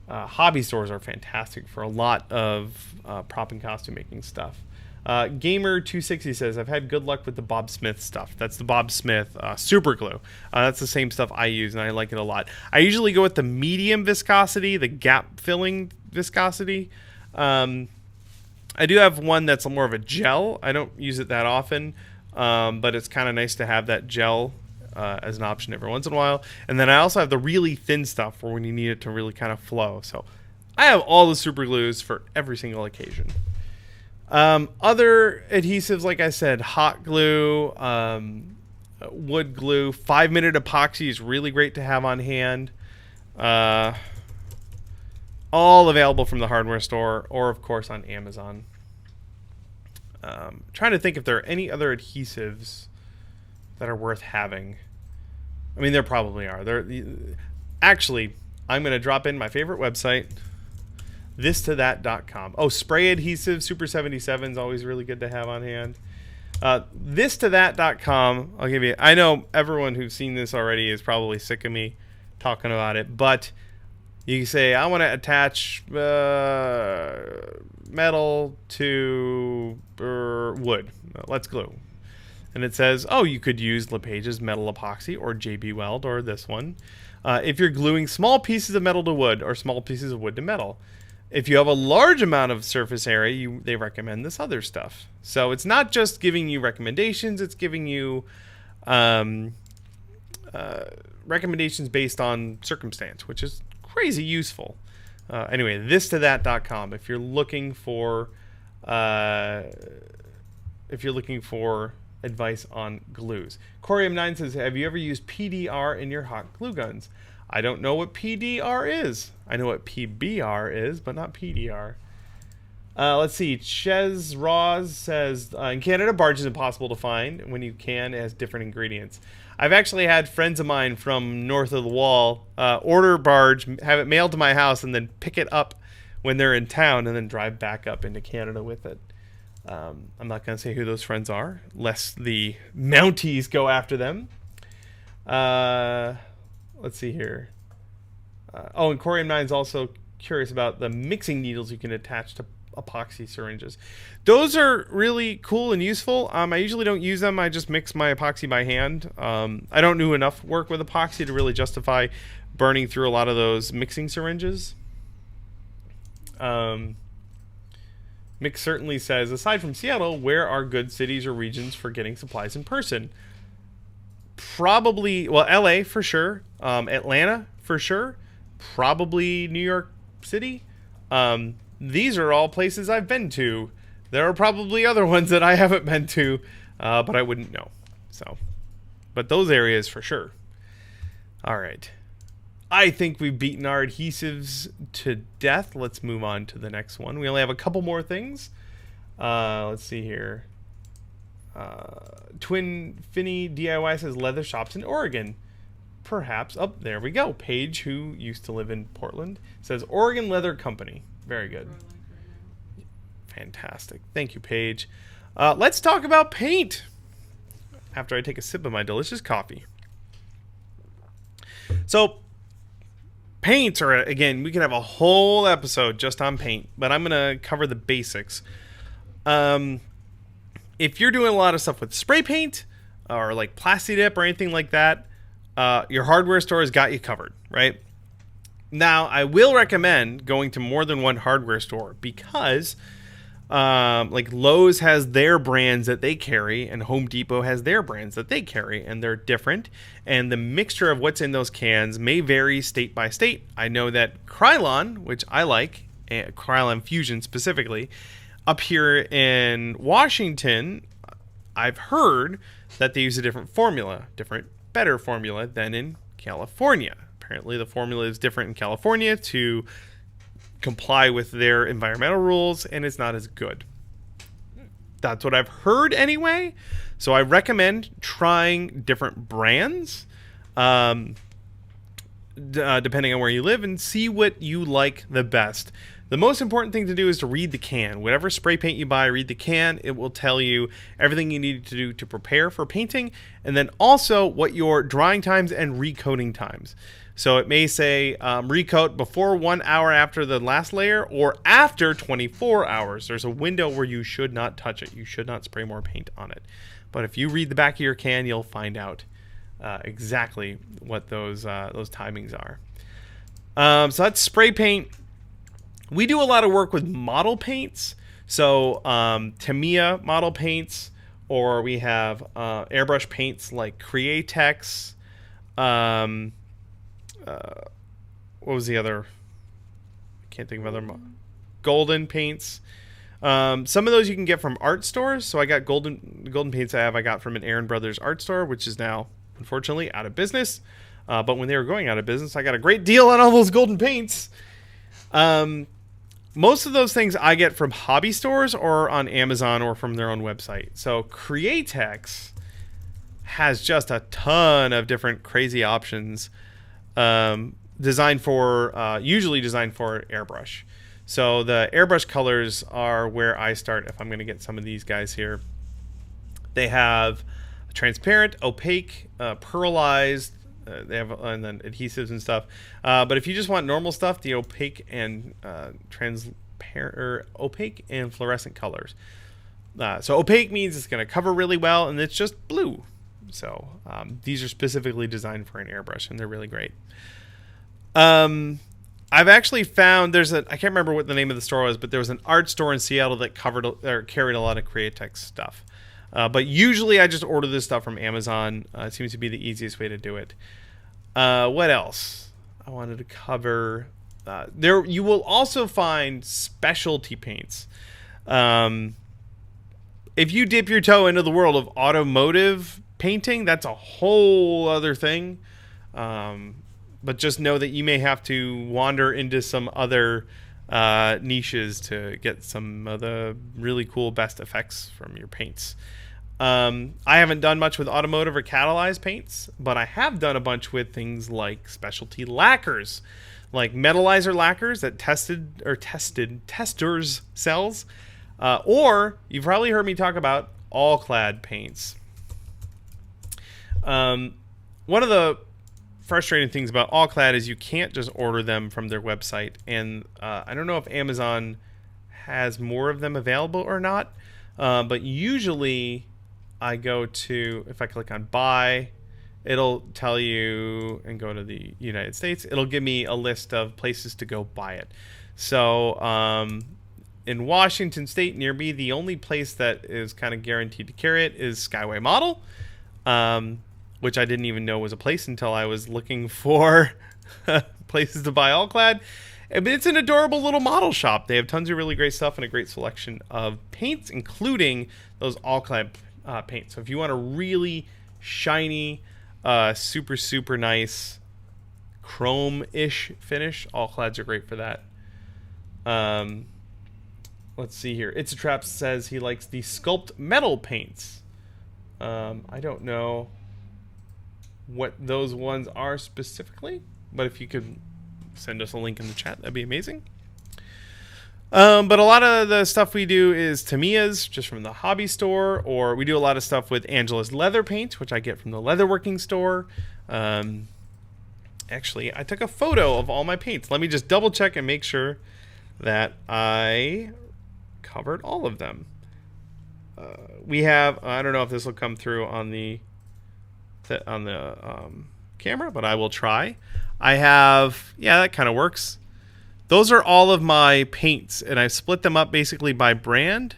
Hobby stores are fantastic for a lot of prop and costume making stuff. Gamer260 says, I've had good luck with the Bob Smith stuff. That's the Bob Smith super glue. That's the same stuff I use, and I like it a lot. I usually go with the medium viscosity, the gap filling viscosity. I do have one that's more of a gel. I don't use it that often, but it's kind of nice to have that gel as an option every once in a while. And then I also have the really thin stuff for when you need it to really kind of flow. So I have all the super glues for every single occasion. Other adhesives, like I said, hot glue, wood glue, 5-minute epoxy is really great to have on hand. All available from the hardware store or, of course, on Amazon. Trying to think if there are any other adhesives that are worth having. I mean, there probably are. Actually, I'm going to drop in my favorite website, thistothat.com. Oh, spray adhesive, Super 77 is always really good to have on hand. Thistothat.com, I'll give you, I know everyone who's seen this already is probably sick of me talking about it, but you can say, I want to attach metal to wood. Let's glue. And it says, oh, you could use LePage's metal epoxy or JB Weld or this one. If you're gluing small pieces of metal to wood or small pieces of wood to metal. If you have a large amount of surface area, they recommend this other stuff. So it's not just giving you recommendations, it's giving you recommendations based on circumstance, which is crazy useful. Anyway, thistothat.com. If you're looking for advice on glues. Corium9 says, have you ever used PDR in your hot glue guns? I don't know what PDR is. I know what PBR is, but not PDR. Let's see. Ches Roz says, in Canada, barge is impossible to find. When you can, it has different ingredients. I've actually had friends of mine from north of the wall order barge, have it mailed to my house, and then pick it up when they're in town, and then drive back up into Canada with it. I'm not going to say who those friends are, lest the Mounties go after them. Let's see here. And Corium9 is also curious about the mixing needles you can attach to epoxy syringes. Those are really cool and useful. I usually don't use them. I just mix my epoxy by hand. I don't do enough work with epoxy to really justify burning through a lot of those mixing syringes. Mick certainly says, aside from Seattle, where are good cities or regions for getting supplies in person? Probably, well, LA for sure. Atlanta for sure. Probably New York City. These are all places I've been to. There are probably other ones that I haven't been to, but I wouldn't know. So, but those areas for sure. All right. I think we've beaten our adhesives to death. Let's move on to the next one. We only have a couple more things. Let's see here. Twin Finney DIY says leather shops in Oregon. Perhaps. Oh, there we go. Paige, who used to live in Portland, says Oregon Leather Company. Very good. Fantastic. Thank you, Paige. Let's talk about paint after I take a sip of my delicious coffee. So, paints are, again, we can have a whole episode just on paint, but I'm going to cover the basics. If you're doing a lot of stuff with spray paint or like Plasti Dip or anything like that, your hardware store has got you covered, right? Now, I will recommend going to more than one hardware store because like Lowe's has their brands that they carry and Home Depot has their brands that they carry, and they're different. And the mixture of what's in those cans may vary state by state. I know that Krylon, which I like, Krylon Fusion specifically, up here in Washington, I've heard that they use a different formula, better formula than in California. Apparently the formula is different in California to comply with their environmental rules, and it's not as good. That's what I've heard anyway. So I recommend trying different brands, depending on where you live, and see what you like the best. The most important thing to do is to read the can. Whatever spray paint you buy, read the can. It will tell you everything you need to do to prepare for painting, and then also what your drying times and recoating times. So it may say recoat before 1 hour after the last layer or after 24 hours. There's a window where you should not touch it. You should not spray more paint on it. But if you read the back of your can, you'll find out exactly what those timings are. So that's spray paint. We do a lot of work with model paints. So Tamiya model paints, or we have airbrush paints like Createx. What was the other? I can't think of other. Golden paints. Some of those you can get from art stores. So I got golden paints I got from an Aaron Brothers art store, which is now unfortunately out of business. But when they were going out of business, I got a great deal on all those golden paints. Most of those things I get from hobby stores or on Amazon or from their own website. So Createx has just a ton of different crazy options, usually designed for airbrush. So the airbrush colors are where I start if I'm going to get some of these guys here. They have transparent, opaque, pearlized. They have and then adhesives and stuff. But if you just want normal stuff, the opaque and opaque and fluorescent colors. So opaque means it's going to cover really well, and it's just blue. So these are specifically designed for an airbrush, and they're really great. I've actually found I can't remember what the name of the store was, but there was an art store in Seattle that carried a lot of Createx stuff. But usually I just order this stuff from Amazon. It seems to be the easiest way to do it. What else? I wanted to cover There you will also find specialty paints. If you dip your toe into the world of automotive painting, that's a whole other thing. But just know that you may have to wander into some other niches to get some of the really cool best effects from your paints. I haven't done much with automotive or catalyzed paints, but I have done a bunch with things like specialty lacquers, like metallizer lacquers that tested testers cells, or you've probably heard me talk about all-clad paints. One of the frustrating things about all-clad is you can't just order them from their website, and I don't know if Amazon has more of them available or not, but usually I go to, if I click on buy, it'll tell you, and go to the United States, it'll give me a list of places to go buy it. So in Washington State near me, the only place that is kind of guaranteed to carry it is Skyway Model, which I didn't even know was a place until I was looking for places to buy all-clad. It's an adorable little model shop. They have tons of really great stuff and a great selection of paints, including those all-clad paints. So if you want a really shiny, super nice chrome-ish finish, all-clads are great for that. Let's see here. It's a Trap says he likes the sculpt metal paints. I don't know what those ones are specifically, but if you could send us a link in the chat, that'd be amazing. But a lot of the stuff we do is Tamiya's, just from the hobby store, or we do a lot of stuff with Angela's leather paint, which I get from the leatherworking store. Actually, I took a photo of all my paints. Let me just double check and make sure that I covered all of them. We have, I don't know if this will come through on the camera, but I will try. I have, yeah, that kind of works. Those are all of my paints, and I've split them up basically by brand.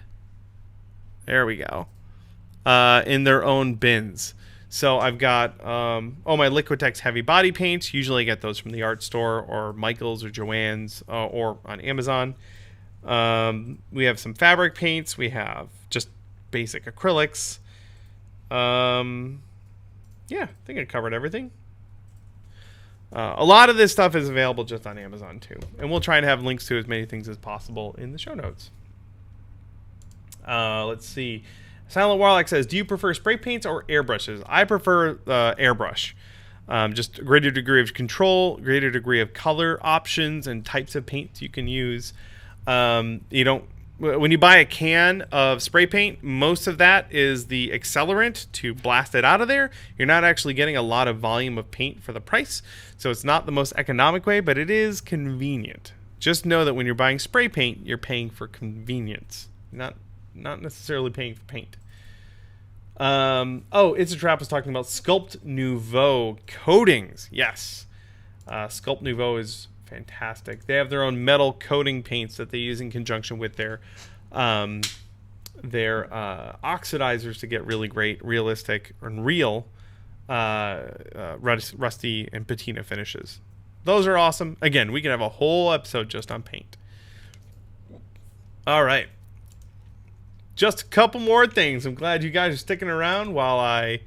There we go. In their own bins. So I've got, my Liquitex heavy body paints. Usually I get those from the art store or Michael's or Joann's or on Amazon. We have some fabric paints. We have just basic acrylics. Yeah, I think I covered everything. A lot of this stuff is available just on Amazon too, and we'll try and have links to as many things as possible in the show notes. Let's see. Silent Warlock says, do you prefer spray paints or airbrushes? I prefer airbrush. Just a greater degree of control, greater degree of color options and types of paints you can use. When you buy a can of spray paint, most of that is the accelerant to blast it out of there. You're not actually getting a lot of volume of paint for the price, so it's not the most economic way, but it is convenient. Just know that when you're buying spray paint, you're paying for convenience, not necessarily paying for paint. It's a Trap was talking about Sculpt Nouveau coatings. Yes, Sculpt Nouveau is fantastic. They have their own metal coating paints that they use in conjunction with their oxidizers to get really great, realistic, and real rusty and patina finishes. Those are awesome. Again, we can have a whole episode just on paint. All right. Just a couple more things. I'm glad you guys are sticking around while I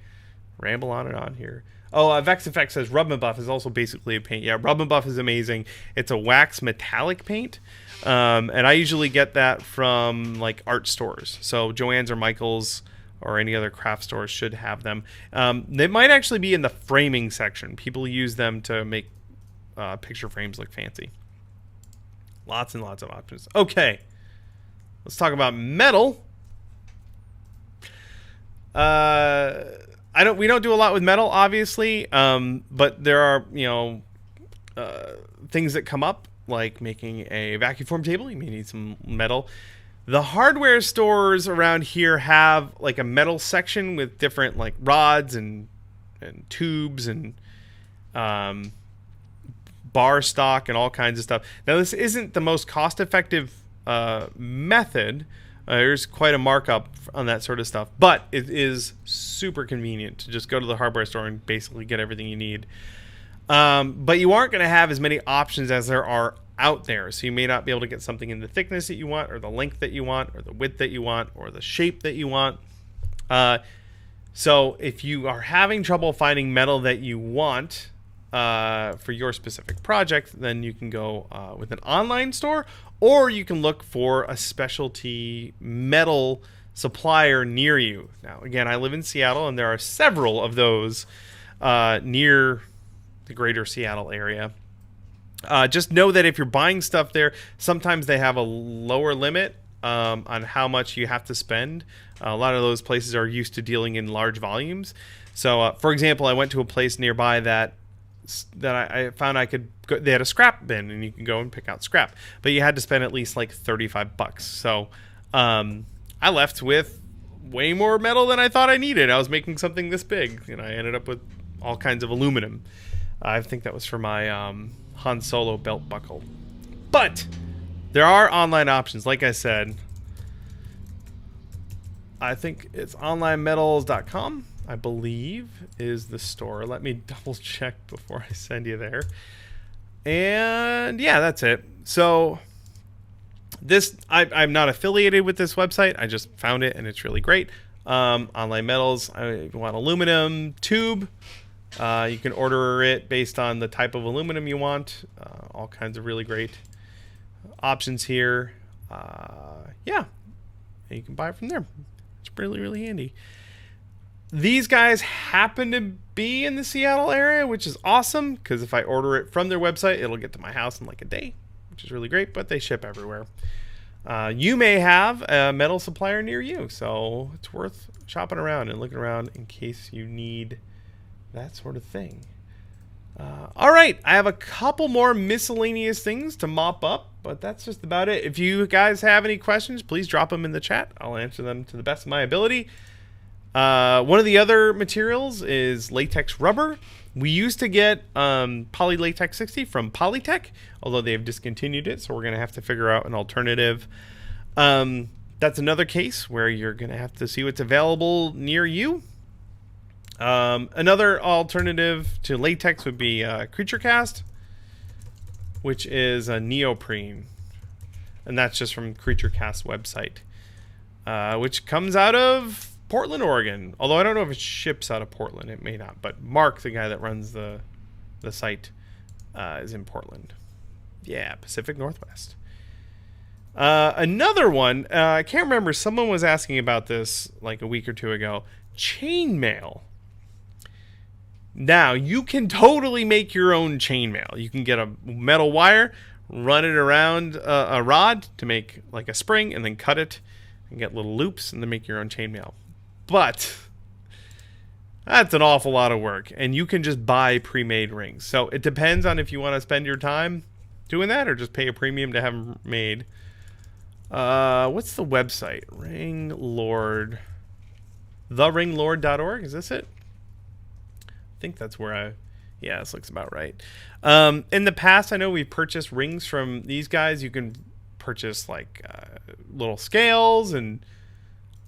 ramble on and on here. Vex Effect says Rub and Buff is also basically a paint. Yeah, Rub and Buff is amazing. It's a wax metallic paint, and I usually get that from like art stores. So Joann's or Michael's or any other craft stores should have them. They might actually be in the framing section. People use them to make picture frames look fancy. Lots and lots of options. Okay, let's talk about metal. We don't do a lot with metal, obviously, but there are, things that come up, like making a vacuum form table. You may need some metal. The hardware stores around here have like a metal section with different like rods and tubes and bar stock and all kinds of stuff. Now, this isn't the most cost-effective method. There's quite a markup on that sort of stuff, but it is super convenient to just go to the hardware store and basically get everything you need. But you aren't going to have as many options as there are out there. So you may not be able to get something in the thickness that you want, or the length that you want, or the width that you want, or the shape that you want. So if you are having trouble finding metal that you want for your specific project, then you can go with an online store, or you can look for a specialty metal supplier near you. Now, again, I live in Seattle, and there are several of those near the greater Seattle area. Just know that if you're buying stuff there, sometimes they have a lower limit on how much you have to spend. A lot of those places are used to dealing in large volumes. So, for example, I went to a place nearby that I found I could go, they had a scrap bin, and you can go and pick out scrap, but you had to spend at least like $35. So I left with way more metal than I thought I needed. I was making something this big, and I ended up with all kinds of aluminum. I think that was for my Han Solo belt buckle. But there are online options. Like I said, I think it's onlinemetals.com, I believe, is the store. Let me double check before I send you there. And yeah, that's it. So this, I'm not affiliated with this website. I just found it, and it's really great. Online Metals, I want aluminum tube. You can order it based on the type of aluminum you want. All kinds of really great options here. Yeah, and you can buy it from there. It's really, really handy. These guys happen to be in the Seattle area, which is awesome, because if I order it from their website, it'll get to my house in like a day, which is really great, but they ship everywhere. You may have a metal supplier near you, so it's worth shopping around and looking around in case you need that sort of thing. All right, I have a couple more miscellaneous things to mop up, but that's just about it. If you guys have any questions, please drop them in the chat. I'll answer them to the best of my ability. One of the other materials is latex rubber. We used to get Poly Latex 60 from Polytech, although they've discontinued it, so we're going to have to figure out an alternative. That's another case where you're going to have to see what's available near you. Another alternative to latex would be Creature Cast, which is a neoprene, and that's just from Creature Cast website, which comes out of Portland, Oregon. Although I don't know if it ships out of Portland, it may not. But Mark, the guy that runs the site, is in Portland. Yeah, Pacific Northwest. Another one, I can't remember. Someone was asking about this like a week or two ago. Chainmail. Now, you can totally make your own chainmail. You can get a metal wire, run it around a rod to make like a spring, and then cut it and get little loops and then make your own chainmail. But that's an awful lot of work, and you can just buy pre-made rings. So it depends on if you want to spend your time doing that or just pay a premium to have them made. What's the website? Ringlord. TheRinglord.org. Is this it? I think that's where yeah, this looks about right. In the past, I know we've purchased rings from these guys. You can purchase like little scales and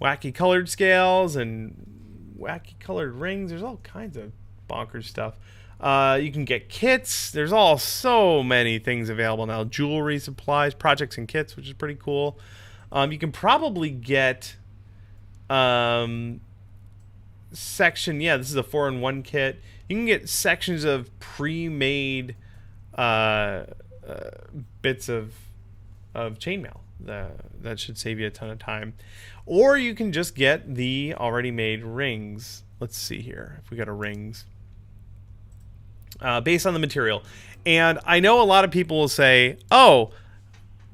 wacky colored scales and wacky colored rings. There's all kinds of bonkers stuff. You can get kits. There's so many things available now. Jewelry, supplies, projects, and kits, which is pretty cool. You can probably get section. Yeah, this is a 4-in-1 kit. You can get sections of pre-made bits of chainmail. That should save you a ton of time. Or you can just get the already made rings. Let's see here if we got a rings based on the material. And I know a lot of people will say, oh,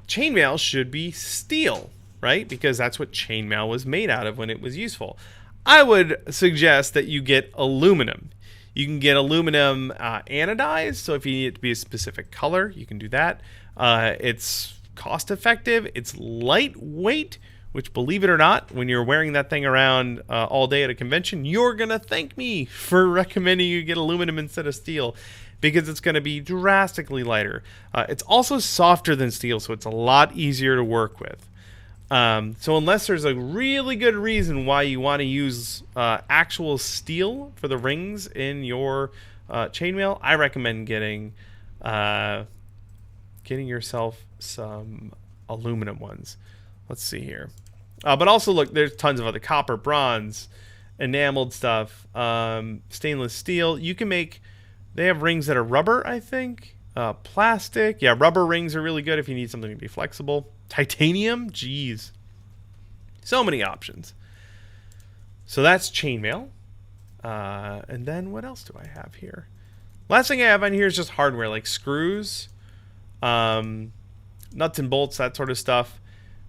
chainmail should be steel, right? Because that's what chainmail was made out of when it was useful. I would suggest that you get aluminum. You can get aluminum anodized, so if you need it to be a specific color, you can do that. It's cost effective. It's lightweight, which, believe it or not, when you're wearing that thing around all day at a convention, you're going to thank me for recommending you get aluminum instead of steel, because it's going to be drastically lighter. It's also softer than steel, so it's a lot easier to work with. So unless there's a really good reason why you want to use actual steel for the rings in your chainmail, I recommend getting getting yourself some aluminum ones. Let's see here. But also, look, there's tons of other copper, bronze, enameled stuff, stainless steel. You can make, they have rings that are rubber, I think. Plastic. Yeah, rubber rings are really good if you need something to be flexible. Titanium. Jeez. So many options. So that's chainmail. And then what else do I have here? Last thing I have on here is just hardware, like screws, nuts and bolts, that sort of stuff.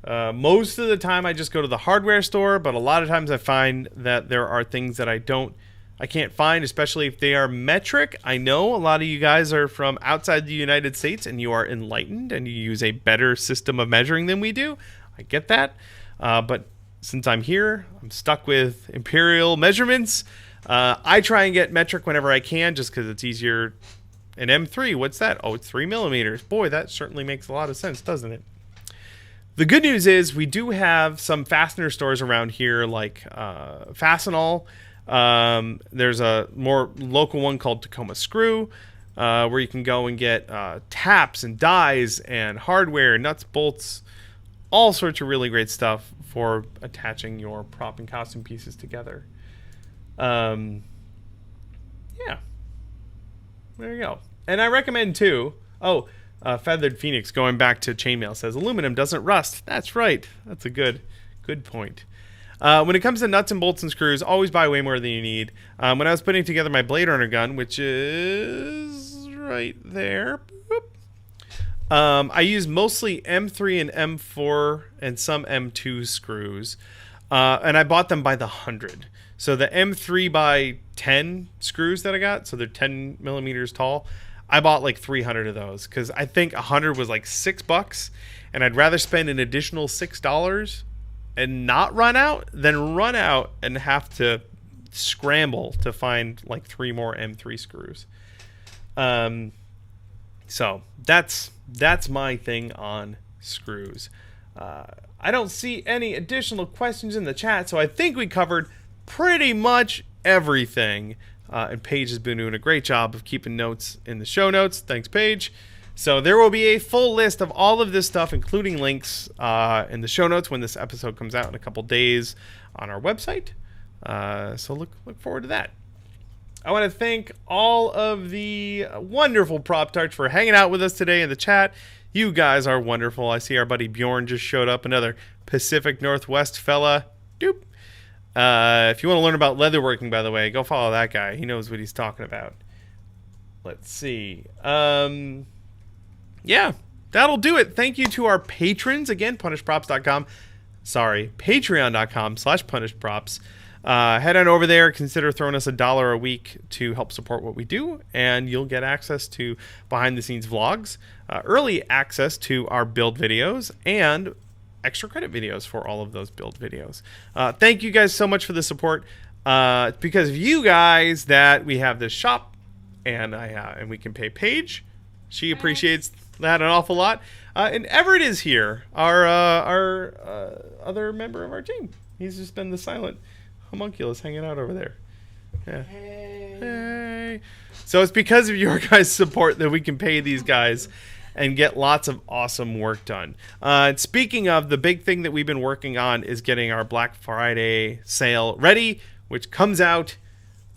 Most of the time I just go to the hardware store, but a lot of times I find that there are things that I can't find, especially if they are metric. I know a lot of you guys are from outside the United States and you are enlightened and you use a better system of measuring than we do. I get that. But since I'm here, I'm stuck with imperial measurements. I try and get metric whenever I can just because it's easier. An M3, what's that? Oh, it's 3 millimeters. Boy, that certainly makes a lot of sense, doesn't it? The good news is we do have some fastener stores around here like Fastenal. There's a more local one called Tacoma Screw where you can go and get taps and dies and hardware, nuts, bolts, all sorts of really great stuff for attaching your prop and costume pieces together. Yeah. There you go. And I recommend too. Feathered Phoenix, going back to chainmail, says aluminum doesn't rust. That's right. That's a good point. When it comes to nuts and bolts and screws, always buy way more than you need. When I was putting together my Blade Runner gun, which is right there, I use mostly M3 and M4 and some M2 screws, and I bought them by the 100. So the M3 by 10 screws that I got, so they're 10 millimeters tall, I bought like 300 of those because I think 100 was like $6, and I'd rather spend an additional $6 and not run out than run out and have to scramble to find like 3 more M3 screws. So that's my thing on screws. I don't see any additional questions in the chat, so I think we covered pretty much everything. And Paige has been doing a great job of keeping notes in the show notes. Thanks, Paige. So there will be a full list of all of this stuff, including links in the show notes when this episode comes out in a couple days on our website. So look forward to that. I want to thank all of the wonderful prop tarts for hanging out with us today in the chat. You guys are wonderful. I see our buddy Bjorn just showed up, another Pacific Northwest fella. Doop. If you want to learn about leatherworking, by the way, go follow that guy. He knows what he's talking about. Let's see. Yeah, that'll do it. Thank you to our patrons. Again, punishprops.com. Sorry, patreon.com/punishprops. Head on over there. Consider throwing us $1 a week to help support what we do, and you'll get access to behind-the-scenes vlogs, early access to our build videos, and extra credit videos for all of those build videos. Thank you guys so much for the support. It's because of you guys that we have this shop, and we can pay Paige. She appreciates that an awful lot. And Everett is here, our other member of our team. He's just been the silent homunculus hanging out over there. Yeah. Hey. So it's because of your guys' support that we can pay these guys and get lots of awesome work done. Speaking of, the big thing that we've been working on is getting our Black Friday sale ready, which comes out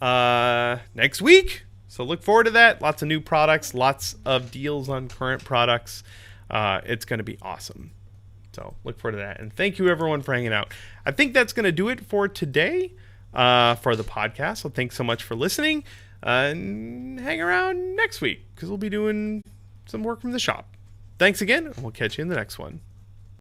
next week. So look forward to that. Lots of new products, lots of deals on current products. It's going to be awesome. So look forward to that. And thank you, everyone, for hanging out. I think that's going to do it for today for the podcast. So thanks so much for listening. And hang around next week because we'll be doing some work from the shop. Thanks again, and we'll catch you in the next one.